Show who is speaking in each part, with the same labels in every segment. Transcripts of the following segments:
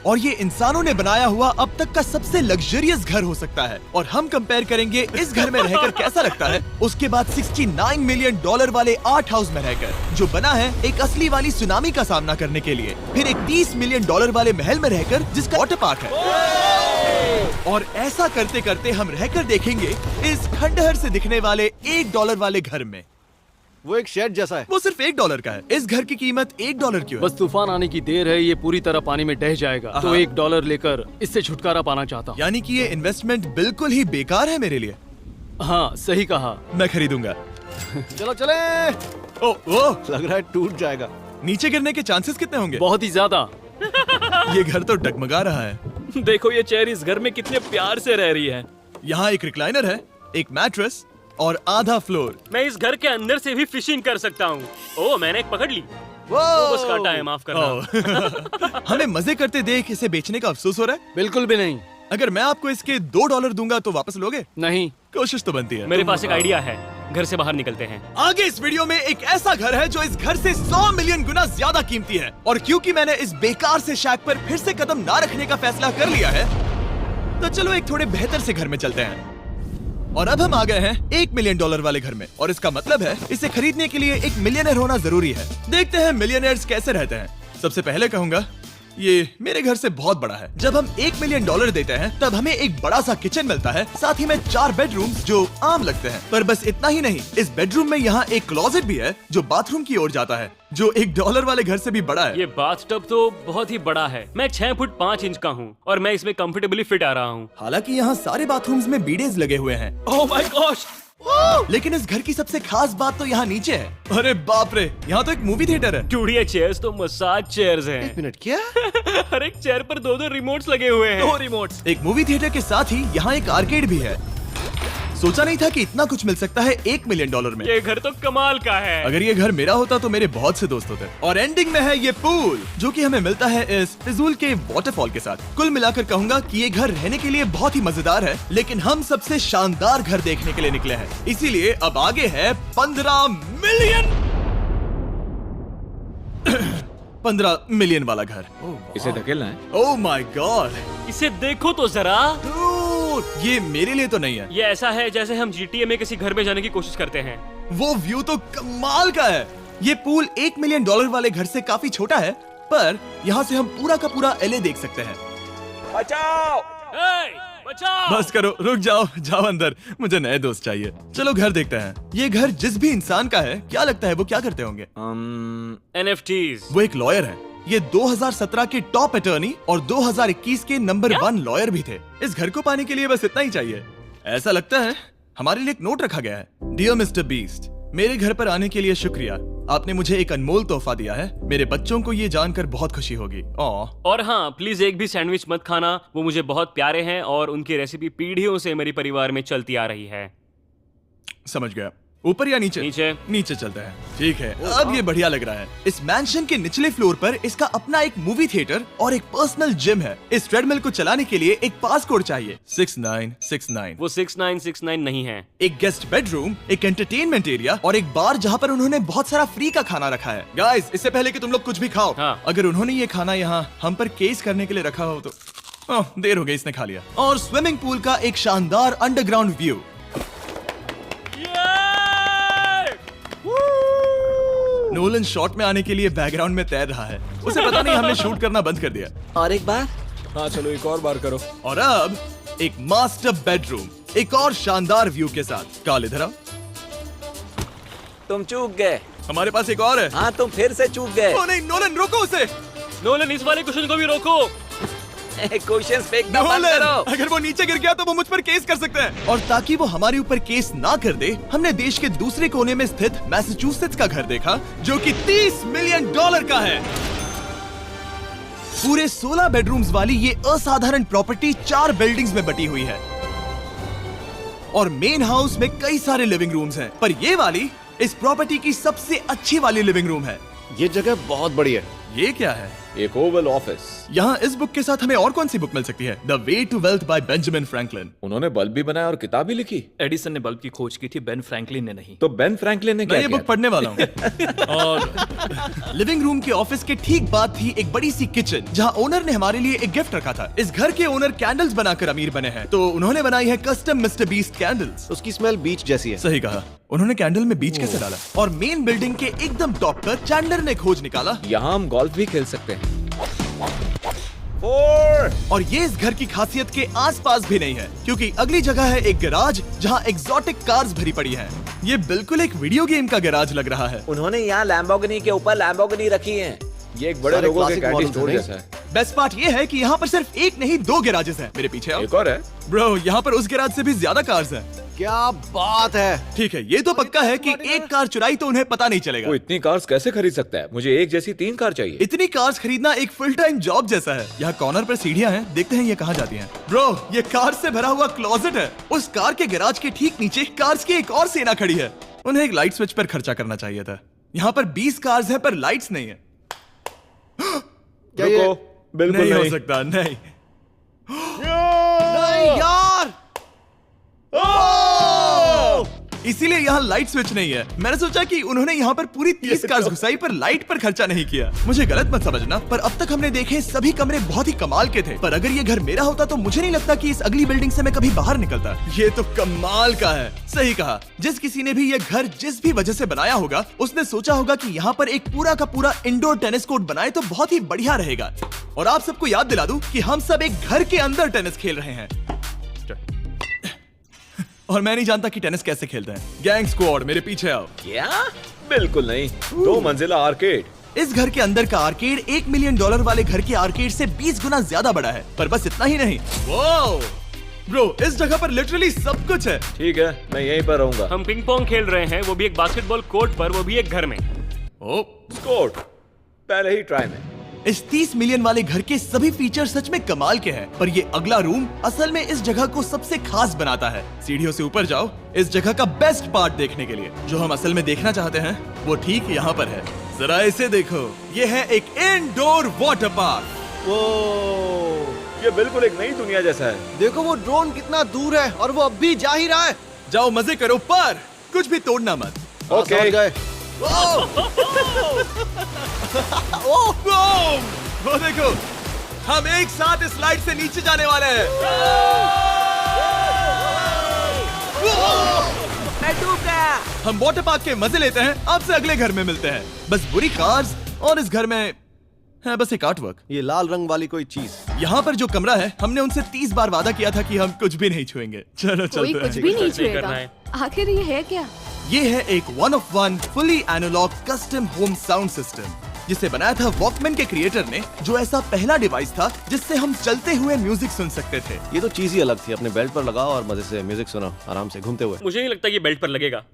Speaker 1: और ये इंसानों ने बनाया हुआ अब तक का सबसे लग्जरियस घर हो सकता है। और हम कंपेयर करेंगे इस घर में रहकर कैसा लगता है उसके बाद $69 मिलियन वाले आर्ट हाउस में रहकर, जो बना है एक असली वाली सुनामी का सामना करने के लिए। फिर एक $30 मिलियन वाले महल में रहकर जिसका वाटर पार्क है। और ऐसा करते करते हम रहकर देखेंगे इस खंडहर से दिखने वाले $1 वाले घर में।
Speaker 2: वो एक शेड जैसा है।
Speaker 1: वो सिर्फ $1 का है। इस घर की कीमत $1 क्यों है?
Speaker 3: बस तूफान आने की देर है, ये पूरी तरह पानी में ढह जाएगा, तो $1 लेकर इससे छुटकारा पाना चाहता हूँ।
Speaker 1: यानी कि ये इन्वेस्टमेंट बिल्कुल ही बेकार है मेरे लिए।
Speaker 3: हाँ, सही कहा।
Speaker 1: मैं खरीदूंगा।
Speaker 2: चलो चले।
Speaker 1: ओ,
Speaker 2: लग रहा है टूट जाएगा।
Speaker 1: नीचे गिरने के चांसेस कितने होंगे?
Speaker 3: बहुत ही ज्यादा।
Speaker 1: ये घर तो डगमगा रहा है।
Speaker 4: देखो ये चेयर इस घर में कितने प्यार से रह रही है।
Speaker 1: यहाँ एक रिक्लाइनर है, एक मैट्रेस और आधा फ्लोर।
Speaker 4: मैं इस घर के अंदर से भी फिशिंग कर सकता हूँ। ओह, मैंने एक पकड़ ली। वो बस काटा है, माफ करना।
Speaker 1: हमें मजे करते देख इसे बेचने का अफसोस हो रहा है?
Speaker 3: बिल्कुल भी नहीं।
Speaker 1: अगर मैं आपको इसके $2 दूंगा तो वापस लोगे?
Speaker 3: नहीं।
Speaker 1: कोशिश तो बनती है।
Speaker 4: मेरे पास एक आइडिया है, घर से बाहर निकलते हैं।
Speaker 1: आगे इस वीडियो में एक ऐसा घर है जो इस घर से 100 मिलियन गुना ज्यादा कीमती है। और क्योंकि मैंने इस बेकार से शैक पर फिर से कदम ना रखने का फैसला कर लिया है, तो चलो एक थोड़े बेहतर से घर में चलते हैं। और अब हम आ गए हैं $1 मिलियन वाले घर में। और इसका मतलब है इसे खरीदने के लिए एक मिलियनर होना जरूरी है। देखते हैं मिलियनर्स कैसे रहते हैं। सबसे पहले कहूंगा ये मेरे घर से बहुत बड़ा है। जब हम $1 मिलियन देते हैं तब हमें एक बड़ा सा किचन मिलता है, साथ ही में 4 बेडरूम्स जो आम लगते हैं। पर बस इतना ही नहीं, इस बेडरूम में यहाँ एक क्लोजेट भी है जो बाथरूम की ओर जाता है, जो $1 वाले घर से भी बड़ा है।
Speaker 4: ये बाथटब तो बहुत ही बड़ा है। मैं 6 फुट 5 इंच का हूँ और मैं इसमें कंफर्टेबली फिट आ रहा हूँ।
Speaker 1: हालांकि यहाँ सारे बाथरूम्स में बीडेज लगे हुए हैं।
Speaker 4: Oh my gosh!
Speaker 1: लेकिन इस घर की सबसे खास बात तो यहाँ नीचे है। अरे बाप रे, यहाँ तो एक मूवी थिएटर है।
Speaker 4: टूडिया चेयर्स तो मसाज चेयर्स हैं।
Speaker 2: 1 मिनट, क्या?
Speaker 4: हर एक चेयर पर 2-2 रिमोट्स लगे हुए हैं। 2 रिमोट्स।
Speaker 1: एक मूवी थिएटर के साथ ही यहाँ एक आर्केड भी है। सोचा नहीं था कि इतना कुछ मिल सकता है $1 मिलियन में।
Speaker 4: ये घर तो कमाल का है।
Speaker 1: अगर ये घर मेरा होता तो मेरे बहुत से दोस्त होते। और एंडिंग में है ये पूल, जो कि हमें मिलता है इस फिजूल के वाटरफॉल के साथ। कुल मिलाकर कहूंगा कि ये घर रहने के लिए बहुत ही मजेदार है, लेकिन हम सबसे शानदार घर देखने के लिए निकले हैं। इसीलिए अब आगे है 15 मिलियन वाला घर।
Speaker 2: इसे धकेलना है।
Speaker 1: ओह माय गॉड,
Speaker 4: इसे देखो तो जरा।
Speaker 1: ये मेरे लिए तो नहीं है।
Speaker 4: ये ऐसा है जैसे हम GTA में किसी घर में जाने की कोशिश करते हैं।
Speaker 1: वो व्यू तो कमाल का है। ये पूल $1 मिलियन वाले घर से काफी छोटा है, पर यहाँ से हम पूरा का पूरा LA देख सकते हैं।
Speaker 4: बचाओ! बचाओ!
Speaker 1: बस करो, रुक जाओ, जाओ अंदर, मुझे नए दोस्त चाहिए। चलो घर देखते हैं। ये घर जिस भी इंसान का है, क्या लगता है वो क्या करते होंगे?
Speaker 4: NFTs।
Speaker 1: वो एक लॉयर है। ये 2017 के टॉप अटर्नी और 2021 के नंबर 1 लॉयर भी थे। इस घर को पाने के लिए बस इतना ही चाहिए। ऐसा लगता है हमारे लिए एक नोट रखा गया है। डियर मिस्टर बीस्ट, मेरे घर पर आने के लिए शुक्रिया। आपने मुझे एक अनमोल तोहफा दिया है। मेरे बच्चों को ये जानकर बहुत खुशी होगी।
Speaker 4: और हाँ, प्लीज एक भी सैंडविच मत खाना, वो मुझे बहुत प्यारे हैं और उनकी रेसिपी पीढ़ियों से मेरे परिवार में चलती आ रही है।
Speaker 1: समझ गया। ऊपर या नीचे?
Speaker 4: नीचे।
Speaker 1: नीचे चलते हैं। ठीक है, अब ये बढ़िया लग रहा है। इस मैंशन के निचले फ्लोर पर इसका अपना एक मूवी थिएटर और एक पर्सनल जिम है। इस ट्रेडमिल को चलाने के लिए एक पास कोड चाहिए, 6969।
Speaker 4: वो 6969 नहीं है।
Speaker 1: एक गेस्ट बेडरूम, एक एंटरटेनमेंट एरिया और एक बार जहाँ पर उन्होंने बहुत सारा फ्री का खाना रखा है। गाइस, इससे पहले कि तुम लोग कुछ भी खाओ,
Speaker 4: हाँ।
Speaker 1: अगर उन्होंने ये खाना यहाँ हम पर केस करने के लिए रखा हो तो देर हो गई, इसने खा लिया। और स्विमिंग पूल का एक शानदार अंडरग्राउंड व्यू। नोलन शॉट में आने के लिए बैकग्राउंड में तैर रहा है। उसे पता नहीं हमने शूट करना बंद कर दिया।
Speaker 2: और एक बार? हाँ चलो, एक और बार करो।
Speaker 1: और अब एक मास्टर बेडरूम, एक और शानदार व्यू के साथ। काल, इधर आओ।
Speaker 5: तुम चूक गए।
Speaker 1: हमारे पास एक और है।
Speaker 5: हाँ, तुम फिर से चूक गए।
Speaker 1: ओ नहीं, नोलन रोको उसे।
Speaker 4: नोलन, इस वाले क्वेश्चन को भी रोको।
Speaker 5: क्वेश्चन फेंकना बंद
Speaker 1: नोलन,
Speaker 5: करो।
Speaker 1: अगर वो नीचे गिर गया तो वो मुझ पर केस कर सकते हैं। और ताकि वो हमारे ऊपर केस ना कर दे, हमने देश के दूसरे कोने में स्थित मैसाचुसेट्स का घर देखा, जो कि $30 मिलियन का है। पूरे 16 बेडरूम्स वाली ये असाधारण प्रॉपर्टी 4 बिल्डिंग्स में बटी हुई है। और मेन हाउस में कई सारे लिविंग रूम्स हैं, पर ये वाली इस प्रॉपर्टी की सबसे अच्छी वाली लिविंग रूम है।
Speaker 2: ये जगह बहुत बड़ी है।
Speaker 1: ये क्या है?
Speaker 2: एक ओवल ऑफिस।
Speaker 1: यहाँ इस बुक के साथ हमें और कौन सी बुक मिल सकती है? The way to wealth by Benjamin Franklin.
Speaker 2: उन्होंने बल्ब भी बनाया और किताब भी लिखी।
Speaker 3: एडिसन ने बल्ब की खोज की थी, बेन फ्रैंकलिन ने नहीं।
Speaker 2: तो बेन फ्रैंकलिन ने
Speaker 1: मैं
Speaker 2: क्या
Speaker 1: ये
Speaker 2: किया?
Speaker 1: बुक पढ़ने वाला हूँ। और लिविंग रूम के ऑफिस के ठीक बाद थी एक बड़ी सी किचन, जहाँ ओनर ने हमारे लिए एक गिफ्ट रखा था। इस घर के ओनर कैंडल्स बनाकर अमीर बने हैं, तो उन्होंने बनाई है कस्टम मिस्टर बीस्ट कैंडल्स।
Speaker 6: उसकी स्मेल बीच जैसी है।
Speaker 1: सही कहा। उन्होंने कैंडल में बीच कैसे डाला? और मेन बिल्डिंग के एकदम टॉप पर चैंडलर ने खोज निकाला।
Speaker 2: यहाँ हम गोल्फ भी खेल सकते हैं।
Speaker 1: और ये इस घर की खासियत के आसपास भी नहीं है, क्योंकि अगली जगह है एक गैराज जहाँ एग्जॉटिक कार्स भरी पड़ी हैं। ये बिल्कुल एक वीडियो गेम का गैराज लग रहा है।
Speaker 5: उन्होंने यहाँ लैम्बोर्गिनी के ऊपर लैम्बोर्गिनी रखी है।
Speaker 2: ये एक बड़े
Speaker 6: सारे
Speaker 2: लोगों के
Speaker 6: classic
Speaker 2: कैंडी
Speaker 6: models
Speaker 2: स्टोर
Speaker 6: हैं,
Speaker 2: जैसा है।
Speaker 1: बेस्ट पार्ट ये है कि यहाँ पर सिर्फ एक नहीं 2 गैराजेस हैं। मेरे पीछे आओ।
Speaker 2: एक और है।
Speaker 1: ब्रो, यहाँ पर उस गैराज से भी ज्यादा कार्स हैं।
Speaker 6: क्या बात है।
Speaker 1: ठीक है, ये तो पक्का है कि एक कार चुराई तो उन्हें पता नहीं चलेगा।
Speaker 2: वो इतनी कार्स कैसे खरीद सकता है? मुझे एक जैसी 3 कार चाहिए।
Speaker 1: इतनी कार्स खरीदना एक फुल टाइम जॉब जैसा है। यहाँ कॉर्नर पर सीढ़ियाँ हैं, देखते हैं ये कहाँ जाती हैं। ब्रो, ये कार से भरा हुआ क्लोजेट है। उस कार के गैराज के ठीक नीचे कार्स की एक और सेना खड़ी है। उन्हें एक लाइट स्विच पर खर्चा करना चाहिए था। यहाँ पर 20 कार्स हैं पर लाइट्स नहीं है।
Speaker 6: क्या ये-
Speaker 2: रुको, बिल्कुल
Speaker 1: नहीं हो
Speaker 2: नहीं।
Speaker 1: सकता, नहीं।
Speaker 6: नहीं यार।
Speaker 1: इसीलिए यहाँ लाइट स्विच नहीं है। मैंने सोचा कि उन्होंने यहाँ पर पूरी 30 कार्स घुसाई पर लाइट पर खर्चा नहीं किया। मुझे गलत मत समझना, पर अब तक हमने देखे सभी कमरे बहुत ही कमाल के थे। पर अगर ये घर मेरा होता तो मुझे नहीं लगता कि इस अगली बिल्डिंग से मैं कभी बाहर निकलता। ये तो कमाल का है। सही कहा। जिस किसी ने भी ये घर जिस भी वजह से बनाया होगा, उसने सोचा होगा कि यहाँ पर एक पूरा का पूरा इंडोर टेनिस कोर्ट बनाए तो बहुत ही बढ़िया रहेगा। और आप सबको याद दिला दूं कि हम सब एक घर के अंदर टेनिस खेल रहे हैं। और मैं नहीं जानता कि टेनिस कैसे खेलते हैं। गैंग स्क्वाड, मेरे पीछे आओ।
Speaker 5: क्या?
Speaker 2: बिल्कुल नहीं। 2 मंजिला आर्केड।
Speaker 1: इस घर के अंदर का आर्केड $1 मिलियन वाले घर के आर्केड से 20 गुना ज्यादा बड़ा है। पर बस इतना ही नहीं। वाओ! ब्रो, इस जगह पर लिटरली सब कुछ है।
Speaker 2: ठीक है, मैं यहीं पर रहूंगा।
Speaker 4: हम पिंग पोंग खेल रहे हैं, वो भी एक बास्केटबॉल कोर्ट पर, वो भी एक घर में।
Speaker 1: ओ,
Speaker 2: स्कोर पहले ही ट्राई में।
Speaker 1: इस 30 मिलियन वाले घर के सभी फीचर सच में कमाल के हैं, पर ये अगला रूम असल में इस जगह को सबसे खास बनाता है। सीढ़ियों से ऊपर जाओ इस जगह का बेस्ट पार्ट देखने के लिए। जो हम असल में देखना चाहते हैं वो ठीक यहाँ पर है। जरा इसे देखो, ये है एक इंडोर वाटर पार्क।
Speaker 6: वो
Speaker 2: ये बिल्कुल एक नई दुनिया जैसा है।
Speaker 6: देखो वो ड्रोन कितना दूर है और वो अब भी जा ही रहा है।
Speaker 1: जाओ मजे करो, पर कुछ भी तोड़ना मत।
Speaker 6: हाँ,
Speaker 2: ओके।
Speaker 6: समझ गए।
Speaker 1: वो देखो, हम एक साथ इस लाइट से नीचे जाने वाले हैं।
Speaker 5: मैं डूब गया।
Speaker 1: हम वाटर पार्क के मजे लेते हैं। आपसे अगले घर में मिलते हैं। बस बुरी कार्स और इस घर में है बस एक आर्टवर्क।
Speaker 6: ये लाल रंग वाली कोई चीज।
Speaker 1: यहाँ पर जो कमरा है, हमने उनसे 30 बार वादा किया था कि हम कुछ भी नहीं छुएंगे। चलो
Speaker 7: कोई
Speaker 1: चलते
Speaker 7: कुछ
Speaker 1: हैं।
Speaker 7: भी नहीं
Speaker 4: नहीं करना
Speaker 7: छुएगा।
Speaker 4: है।
Speaker 7: आखिर ये है क्या?
Speaker 1: ये है एक 1 of 1 fully analog custom home sound system, जिसे बनाया था वॉकमैन के क्रिएटर ने, जो ऐसा पहला डिवाइस था जिससे हम चलते हुए म्यूजिक सुन सकते थे।
Speaker 6: ये तो चीज ही अलग थी। अपने बेल्ट पर लगाओ और मजे से म्यूजिक सुनो, आराम से घूमते हुए।
Speaker 4: मुझे नहीं लगता ये बेल्ट पर लगेगा।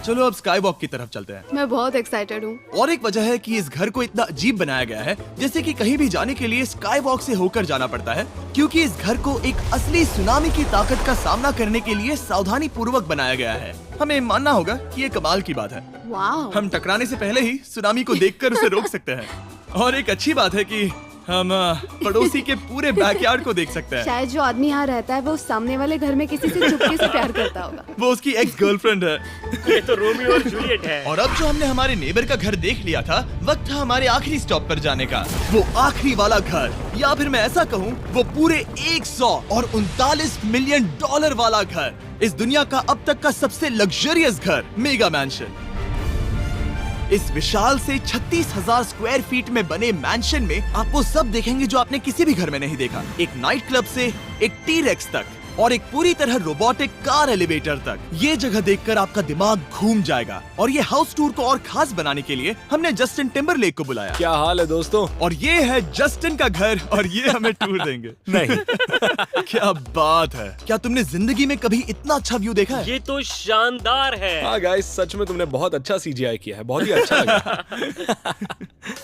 Speaker 1: चलो अब स्काई वॉक की तरफ चलते हैं।
Speaker 7: मैं बहुत एक्साइटेड हूँ।
Speaker 1: और एक वजह है कि इस घर को इतना अजीब बनाया गया है, जैसे कि कहीं भी जाने के लिए स्काई वॉक से होकर जाना पड़ता है, क्योंकि इस घर को एक असली सुनामी की ताकत का सामना करने के लिए सावधानी पूर्वक बनाया गया है। हमें मानना होगा कि ये कमाल की बात है।
Speaker 7: वाह।
Speaker 1: हम टकराने से पहले ही सुनामी को देखकर उसे रोक सकते हैं। और एक अच्छी बात है कि हम पड़ोसी के पूरे बैकयार्ड को देख सकते हैं।
Speaker 7: शायद जो आदमी यहाँ रहता है वो उस सामने वाले घर में किसी से चुपके से प्यार करता होगा।
Speaker 1: वो उसकी एक्स गर्लफ्रेंड है।
Speaker 4: ये तो रोमियो और जूलियट है।
Speaker 1: और अब जो हमने हमारे नेबर का घर देख लिया था, वक्त था हमारे आखिरी स्टॉप पर जाने का। वो आखिरी वाला घर, या फिर मैं ऐसा कहूँ, वो पूरे 139 मिलियन डॉलर वाला घर। इस दुनिया का अब तक का सबसे लग्जरियस घर, मेगा मैंशन। इस विशाल से 36,000 स्क्वायर फीट में बने मैंशन में आप वो सब देखेंगे जो आपने किसी भी घर में नहीं देखा। एक नाइट क्लब से एक टी-रेक्स तक और एक पूरी तरह रोबोटिक कार एलिवेटर तक। ये जगह देखकर आपका दिमाग घूम जाएगा। और ये हाउस टूर को और खास बनाने के लिए हमने जस्टिन टिम्बरलेक को बुलाया।
Speaker 2: क्या हाल है दोस्तों?
Speaker 1: और ये है जस्टिन का घर और ये हमें टूर देंगे। नहीं। क्या बात है। क्या तुमने जिंदगी में कभी इतना अच्छा व्यू देखा है?
Speaker 4: ये तो शानदार है।
Speaker 2: हाँ गाइस, सच में तुमने बहुत अच्छा CGI किया है। बहुत ही अच्छा लगा।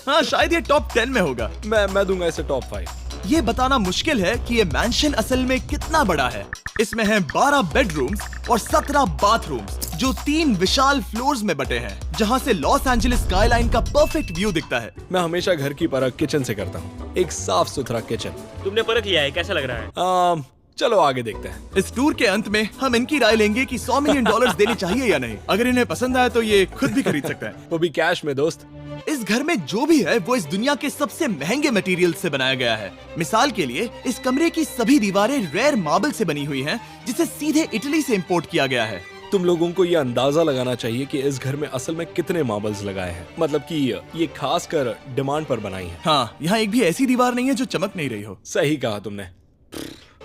Speaker 1: हाँ, शायद ये टॉप 10 में होगा।
Speaker 2: मैं दूंगा इसे टॉप 5।
Speaker 1: ये बताना मुश्किल है कि ये मैंशन असल में कितना बड़ा है। इसमें हैं 12 बेडरूम्स और 17 बाथरूम्स। जो 3 विशाल फ्लोर्स में बटे हैं, जहां से लॉस एंजलिस स्काईलाइन का परफेक्ट व्यू दिखता है।
Speaker 2: मैं हमेशा घर की परख किचन से करता हूँ, एक साफ सुथरा किचन।
Speaker 4: तुमने परख लिया है, कैसा लग रहा है?
Speaker 2: चलो आगे देखते हैं।
Speaker 1: इस टूर के अंत में हम इनकी राय लेंगे कि $100 मिलियन देने चाहिए या नहीं। अगर इन्हें पसंद आए तो ये खुद भी खरीद सकते हैं।
Speaker 2: वो भी कैश में दोस्त।
Speaker 1: इस घर में जो भी है वो इस दुनिया के सबसे महंगे मटेरियल से बनाया गया है। मिसाल के लिए इस कमरे की सभी दीवारें रेयर मार्बल से बनी हुई हैं, जिसे सीधे इटली से इंपोर्ट किया गया है।
Speaker 2: तुम लोगों को ये अंदाजा लगाना चाहिए कि इस घर में असल में कितने मार्बल्स लगाए हैं, मतलब कि ये खास कर डिमांड पर बनाई है।
Speaker 1: हाँ, यहाँ एक भी ऐसी दीवार नहीं है जो चमक नहीं रही हो।
Speaker 2: सही कहा तुमने।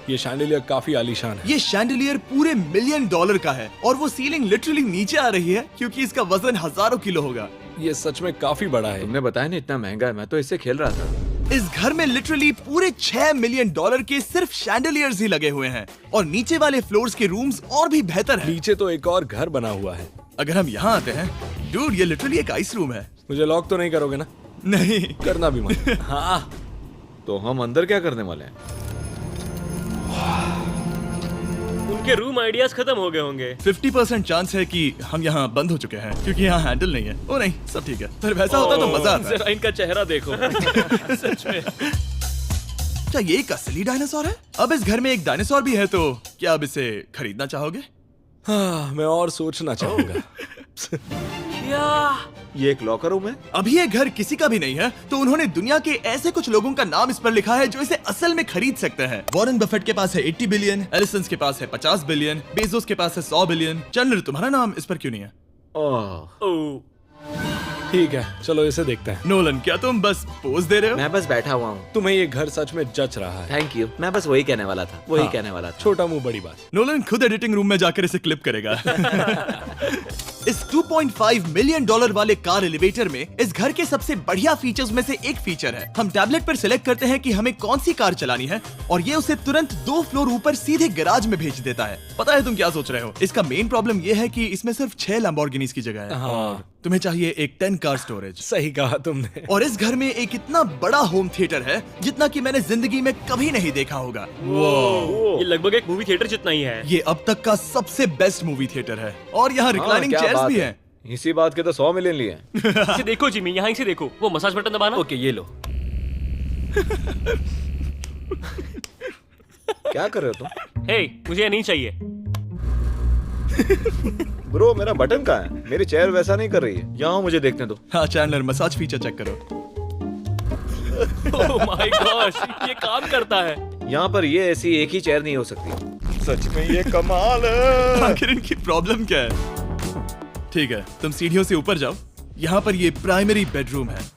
Speaker 2: ये शैंडिलियर काफी आलीशान है।
Speaker 1: ये शैंडिलियर पूरे $1 मिलियन का है और वो सीलिंग लिटरली नीचे आ रही है क्योंकि इसका वजन हजारों किलो होगा।
Speaker 2: ये सच में काफी बड़ा है।
Speaker 8: तुमने बताया ना इतना महंगा है, मैं तो इससे खेल रहा था।
Speaker 1: इस घर में लिटरली पूरे $6 मिलियन के सिर्फ शैंडिलियर्स ही लगे हुए हैं और नीचे वाले फ्लोर्स के रूम्स और भी बेहतर हैं।
Speaker 2: नीचे तो एक और घर बना हुआ है।
Speaker 1: अगर हम यहाँ आते हैं, डूड, ये लिटरली एक आइस रूम है।
Speaker 2: मुझे लॉक तो नहीं करोगे ना?
Speaker 1: नहीं
Speaker 2: करना भी मत।
Speaker 8: हाँ, तो हम अंदर क्या करने वाले हैं?
Speaker 4: उनके रूम आइडियाज खत्म हो गए होंगे।
Speaker 1: 50% चांस है कि हम यहाँ बंद हो चुके हैं क्योंकि यहाँ हैंडल नहीं है। ओ नहीं, सब ठीक है। पर वैसा होता तो मजा आता।
Speaker 3: जरा इनका चेहरा देखो। सच में।
Speaker 1: क्या ये एक असली डायनासोर है? अब इस घर में एक डायनासोर भी है, तो क्या अब इसे खरीदना चाहोगे?
Speaker 2: हाँ, मैं और सोचना चाहूंगा।
Speaker 8: ये एक लॉकर रूम है?
Speaker 1: अभी ये घर किसी का भी नहीं है, तो उन्होंने दुनिया के ऐसे कुछ लोगों का नाम इस पर लिखा है जो इसे असल में खरीद सकते हैं। वॉरेन बफेट के पास है 80 बिलियन, एलिसन के पास है 50 बिलियन, बेजोस के पास है 100 बिलियन। चंद्र, तुम्हारा नाम इस पर क्यों नहीं है?
Speaker 8: ओह,
Speaker 2: ठीक है, चलो इसे देखते हैं।
Speaker 1: नोलन, क्या तुम बस पोज दे रहे हो?
Speaker 8: मैं बस बैठा हुआ हूँ।
Speaker 2: तुम्हें ये घर सच में जच रहा है।
Speaker 8: थैंक यू, मैं बस वही कहने वाला था, वही कहने वाला था।
Speaker 2: छोटा मुंह बड़ी बात।
Speaker 1: नोलन खुद एडिटिंग रूम में जाकर इसे क्लिप करेगा। इस $2.5 मिलियन वाले कार एलिवेटर में इस घर के सबसे बढ़िया फीचर्स में से एक फीचर है। हम टैबलेट पर सिलेक्ट करते हैं कि हमें कौन सी कार चलानी है और ये उसे तुरंत 2 फ्लोर ऊपर सीधे गैराज में भेज देता है। पता है तुम क्या सोच रहे हो? इसका मेन प्रॉब्लम ये है कि इसमें सिर्फ 6 लैम्बोर्गिनीज की जगह है।
Speaker 2: हाँ।
Speaker 1: तुम्हें चाहिए एक 10 कार स्टोरेज।
Speaker 2: सही कहा तुमने।
Speaker 1: और इस घर में एक इतना बड़ा होम थिएटर है जितना कि मैंने जिंदगी में कभी नहीं देखा होगा।
Speaker 4: ये लगभग एक मूवी थिएटर जितना ही है।
Speaker 1: ये अब तक का सबसे बेस्ट मूवी थिएटर है और यहाँ रिक्लाइनिंग
Speaker 8: क्या
Speaker 1: चेयर्स
Speaker 8: बात
Speaker 1: भी
Speaker 8: है।
Speaker 1: हैं।
Speaker 8: इसी बात के तो 100 मिलियन लिए हैं।
Speaker 4: इसे देखो जिमी, यहाँ इसे देखो, वो मसाज बटन दबाना।
Speaker 3: ओके, ये लो।
Speaker 8: क्या कर रहे हो तुम?
Speaker 4: हे, मुझे ये नहीं चाहिए।
Speaker 8: ब्रो, मेरा बटन कहाँ है? मेरी चेयर वैसा नहीं कर रही है। यहाँ मुझे देखने दो।
Speaker 1: हाँ चैंडलर, मसाज फीचर चेक करो।
Speaker 4: ओह माय गॉश, ये काम करता है।
Speaker 8: यहाँ पर ये ऐसी एक ही चेयर नहीं हो सकती। सच में ये कमाल है।
Speaker 1: आखिर इनकी प्रॉब्लम क्या है? ठीक है, तुम सीढ़ियों से ऊपर जाओ। यहाँ पर ये प्राइमरी बेडरूम है।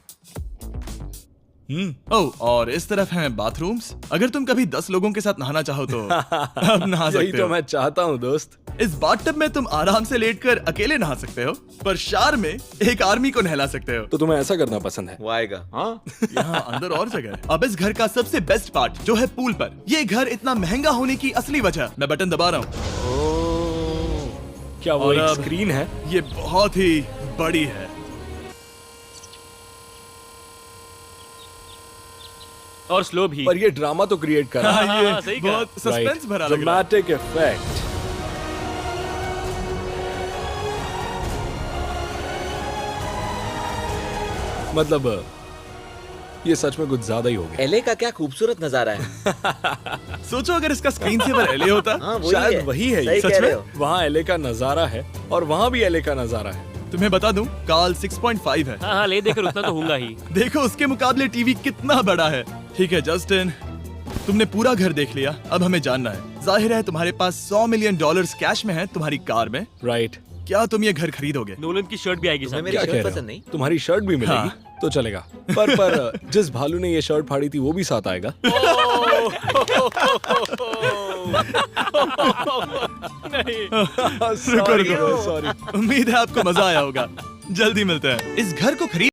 Speaker 1: ओह, और इस तरफ हैं बाथरूम्स। अगर तुम कभी 10 लोगों के साथ नहाना चाहो तो अब नहा
Speaker 2: यही
Speaker 1: सकते
Speaker 2: तो
Speaker 1: हो।
Speaker 2: मैं चाहता हूँ दोस्त।
Speaker 1: इस बाथटब में तुम आराम से लेटकर अकेले नहा सकते हो, पर शार में एक आर्मी को नहला सकते हो।
Speaker 2: तो तुम्हें ऐसा करना पसंद है?
Speaker 8: वो आएगा। हाँ,
Speaker 1: यहाँ अंदर और जगह है। अब इस घर का सबसे बेस्ट पार्ट जो है पूल पर। ये घर इतना महंगा होने की असली वजह, मैं बटन दबा रहा हूँ।
Speaker 2: क्या वो
Speaker 1: और
Speaker 2: एक
Speaker 1: अब
Speaker 2: स्क्रीन है?
Speaker 1: ये बहुत ही बड़ी है।
Speaker 4: और स्लो भी।
Speaker 2: पर ये ड्रामा तो क्रिएट कर रहा है।
Speaker 1: हाँ, ये
Speaker 4: हाँ, सही कहा।
Speaker 1: बहुत सस्पेंस भरा लग रहा है।
Speaker 2: Dramatic effect. मतलब ये सच में कुछ ज्यादा ही हो गया।
Speaker 5: एलए का क्या खूबसूरत नजारा है।
Speaker 1: सोचो अगर इसका स्क्रीन सेवर एलए होता।
Speaker 5: हाँ, वही
Speaker 2: शायद
Speaker 5: है।
Speaker 2: वही है
Speaker 5: सही
Speaker 2: ये।
Speaker 5: कह
Speaker 1: सच
Speaker 5: रहे
Speaker 1: में?
Speaker 5: हो।
Speaker 2: वहाँ एलए का नजारा है और वहाँ भी एलए का नजारा है।
Speaker 1: तुम्हें बता दूं, काल 6.5 है।
Speaker 4: हाँ हाँ, ले देकर उतना तो होगा ही।
Speaker 1: देखो उसके मुकाबले टीवी कितना बड़ा है। ठीक है जस्टिन, तुमने पूरा घर देख लिया, अब हमें जानना है। जाहिर है तुम्हारे पास $100 मिलियन कैश में है तुम्हारी कार में।
Speaker 2: राइट।
Speaker 1: क्या तुम ये घर खरीदोगे?
Speaker 4: नोलन की शर्ट भी आएगी
Speaker 5: तुम्हें
Speaker 4: साथ।
Speaker 5: मेरी
Speaker 2: क्या कह
Speaker 5: शर्ट
Speaker 2: रहे
Speaker 5: पसंद
Speaker 2: हो?
Speaker 5: नहीं?
Speaker 2: तुम्हारी शर्ट भी मिलेगी
Speaker 1: हाँ।
Speaker 2: तो चलेगा। पर जिस भालू ने ये शर्ट फाड़ी थी वो भी साथ आएगा।
Speaker 1: रुको रुको,
Speaker 2: सॉरी।
Speaker 1: उम्मीद है आपको मजा आया होगा। जल्दी मिलते हैं। इस घर को खरीद